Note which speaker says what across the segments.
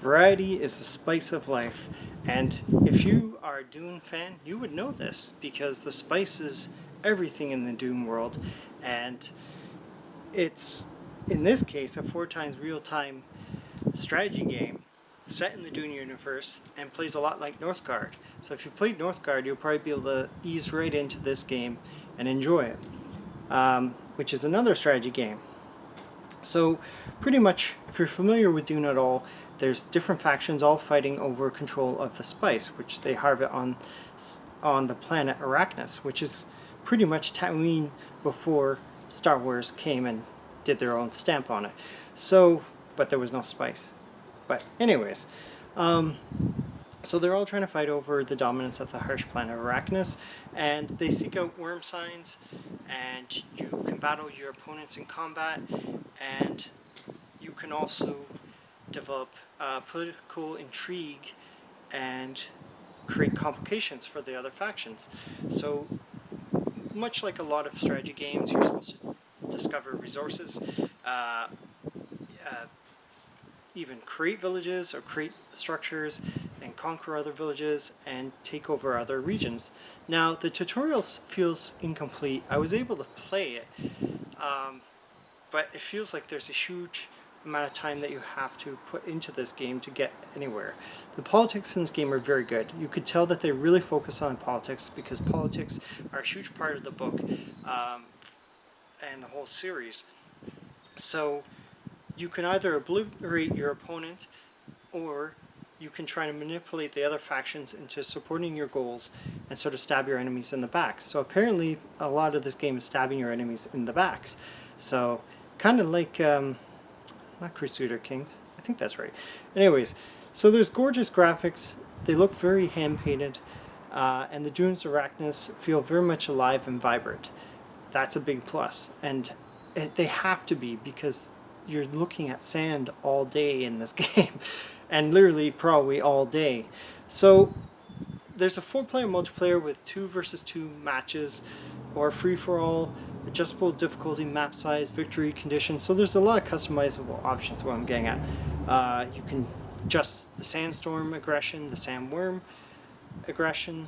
Speaker 1: Variety is the spice of life, and if you are a Dune fan, you would know this because the spice is everything in the Dune world, and it's, in this case, a 4x real-time strategy game set in the Dune universe and plays a lot like Northgard. So if you played Northgard, you'll probably be able to ease right into this game and enjoy it, which is another strategy game. So pretty much, if you're familiar with Dune at all, there's different factions all fighting over control of the spice, which they harvest on the planet Arrakis, which is pretty much Tatooine before Star Wars came and did their own stamp on it. So, but there was no spice. But anyways, so they're all trying to fight over the dominance of the harsh planet Arrakis, and they seek out worm signs, and you can battle your opponents in combat, and you can also develop political intrigue and create complications for the other factions. So much like a lot of strategy games, you're supposed to discover resources, even create villages or create structures and conquer other villages and take over other regions. Now the tutorial feels incomplete. I was able to play it, but it feels like there's a huge amount of time that you have to put into this game to get anywhere. The politics in this game are very good. You could tell that they really focus on politics because politics are a huge part of the book and the whole series. So you can either obliterate your opponent, or you can try to manipulate the other factions into supporting your goals and sort of stab your enemies in the back. So apparently a lot of this game is stabbing your enemies in the backs. So kind of like, not Crusader Kings, I think that's right. Anyways, so there's gorgeous graphics, they look very hand-painted, and the Dunes of Arrakis feel very much alive and vibrant. That's a big plus, and they have to be because you're looking at sand all day in this game, and literally probably all day. So there's a 4-player multiplayer with 2 versus 2 matches, or free-for-all, adjustable difficulty, map size, victory conditions. So there's a lot of customizable options, what I'm getting at. You can adjust the sandstorm aggression, the sandworm aggression.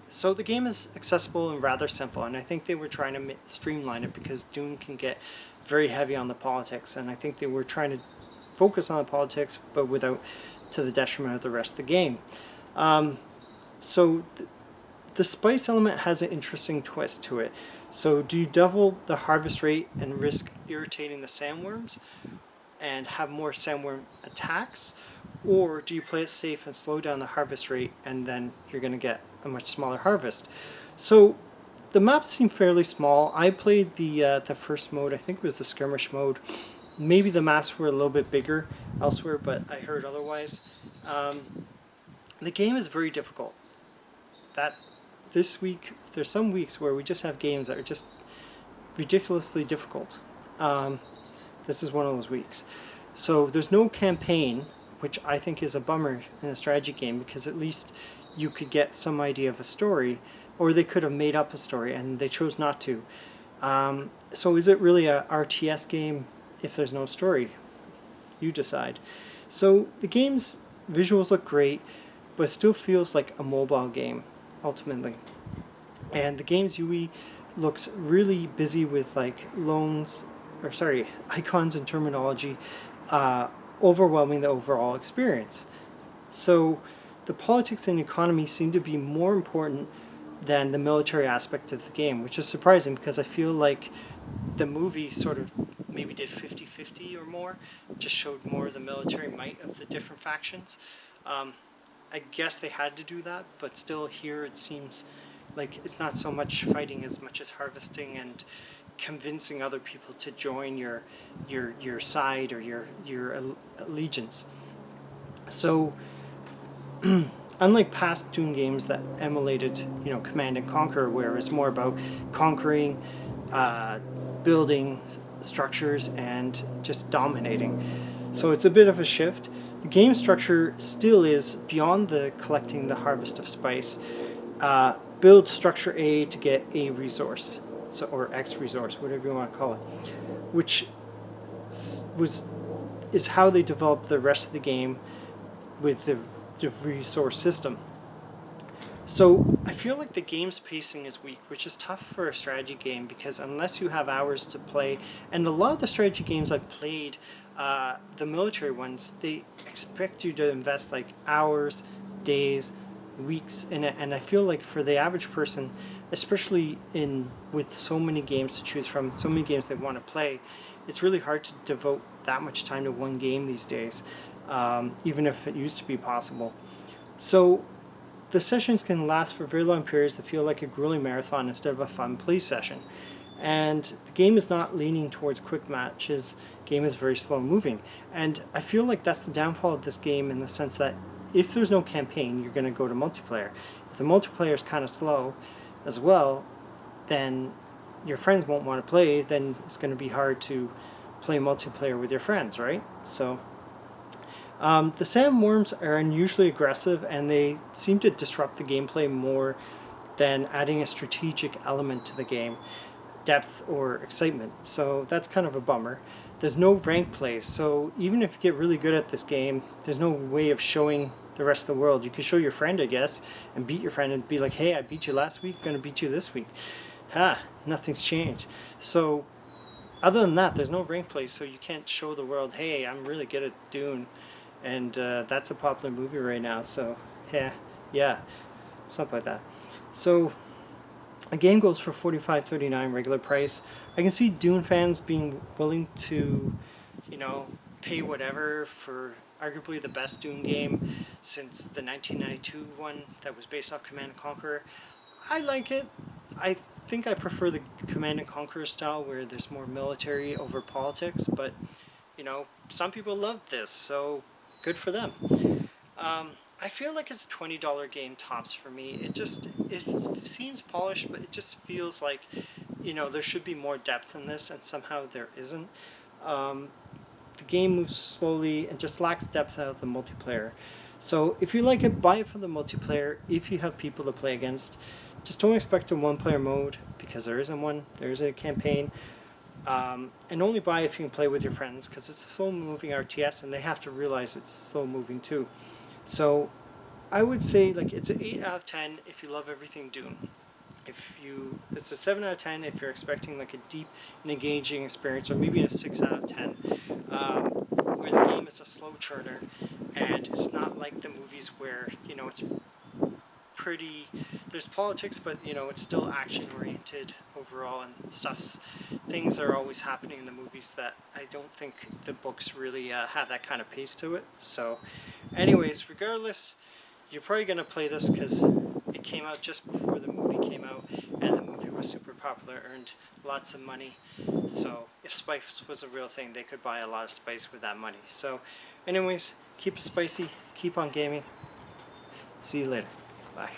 Speaker 1: So the game is accessible and rather simple, and I think they were trying to streamline it because Dune can get very heavy on the politics, and I think they were trying to focus on the politics but without to the detriment of the rest of the game. So the spice element has an interesting twist to it. So do you double the harvest rate and risk irritating the sandworms and have more sandworm attacks, or do you play it safe and slow down the harvest rate and then you're going to get a much smaller harvest? So the maps seem fairly small. I played the first mode, I think it was the skirmish mode. Maybe the maps were a little bit bigger elsewhere, but I heard otherwise. The game is very difficult. This week, there's some weeks where we just have games that are just ridiculously difficult. This is one of those weeks. So there's no campaign, which I think is a bummer in a strategy game, because at least you could get some idea of a story, or they could have made up a story and they chose not to. So is it really a RTS game if there's no story? You decide. So the game's visuals look great, but it still feels like a mobile game ultimately. And the game's UI looks really busy with like icons and terminology, overwhelming the overall experience. So the politics and economy seem to be more important than the military aspect of the game, which is surprising because I feel like the movie sort of maybe did 50-50 or more, just showed more of the military might of the different factions. I guess they had to do that, but still here it seems like it's not so much fighting as much as harvesting and convincing other people to join your side or your allegiance. So unlike past Dune games that emulated, Command and Conquer, where it's more about conquering, building structures, and just dominating. So it's a bit of a shift. The game structure still is beyond the collecting the harvest of spice. Build structure A to get a resource, or X resource, whatever you want to call it, which was is how they develop the rest of the game with the resource system. So I feel like the game's pacing is weak, which is tough for a strategy game because unless you have hours to play, and a lot of the strategy games I've played, the military ones, they expect you to invest like hours, days, weeks in it, and I feel like for the average person, especially in with so many games to choose from, so many games they want to play, it's really hard to devote that much time to one game these days, even if it used to be possible. So the sessions can last for very long periods that feel like a grueling marathon instead of a fun play session. And the game is not leaning towards quick matches. The game is very slow moving. And I feel like that's the downfall of this game in the sense that if there's no campaign, you're going to go to multiplayer. If the multiplayer is kind of slow as well, then your friends won't want to play. Then it's going to be hard to play multiplayer with your friends, right? So the sandworms are unusually aggressive and they seem to disrupt the gameplay more than adding a strategic element to the game, depth or excitement. So that's kind of a bummer. There's no rank play, so even if you get really good at this game, there's no way of showing the rest of the world. You could show your friend, I guess, and beat your friend and be like, hey, I beat you last week, I'm going to beat you this week. Nothing's changed. So other than that, there's no rank play, so you can't show the world, hey, I'm really good at Dune. And that's a popular movie right now, so yeah, something like that. So a game goes for $45.39 regular price. I can see Dune fans being willing to, pay whatever for arguably the best Dune game since the 1992 one that was based off Command & Conquer. I like it. I think I prefer the Command & Conquer style where there's more military over politics, but some people love this, so good for them. I feel like it's a $20 game tops for me. It seems polished, but it just feels like, there should be more depth in this, and somehow there isn't. The game moves slowly and just lacks depth out of the multiplayer. So if you like it, buy it for the multiplayer. If you have people to play against, just don't expect a one-player mode because there isn't one. There is a campaign. And only buy if you can play with your friends because it's a slow-moving RTS and they have to realize it's slow-moving too. So I would say like it's an 8 out of 10 if you love everything Dune. It's a 7 out of 10 if you're expecting like a deep and engaging experience, or maybe a 6 out of 10, where the game is a slow churner and it's not like the movies where it's pretty. There's politics, but it's still action oriented overall, and things are always happening in the movies that I don't think the books really have that kind of pace to it. So, anyways, regardless, you're probably gonna play this because it came out just before the movie came out, and the movie was super popular, earned lots of money. So, if spice was a real thing, they could buy a lot of spice with that money. So, anyways, keep it spicy, keep on gaming. See you later. Bye.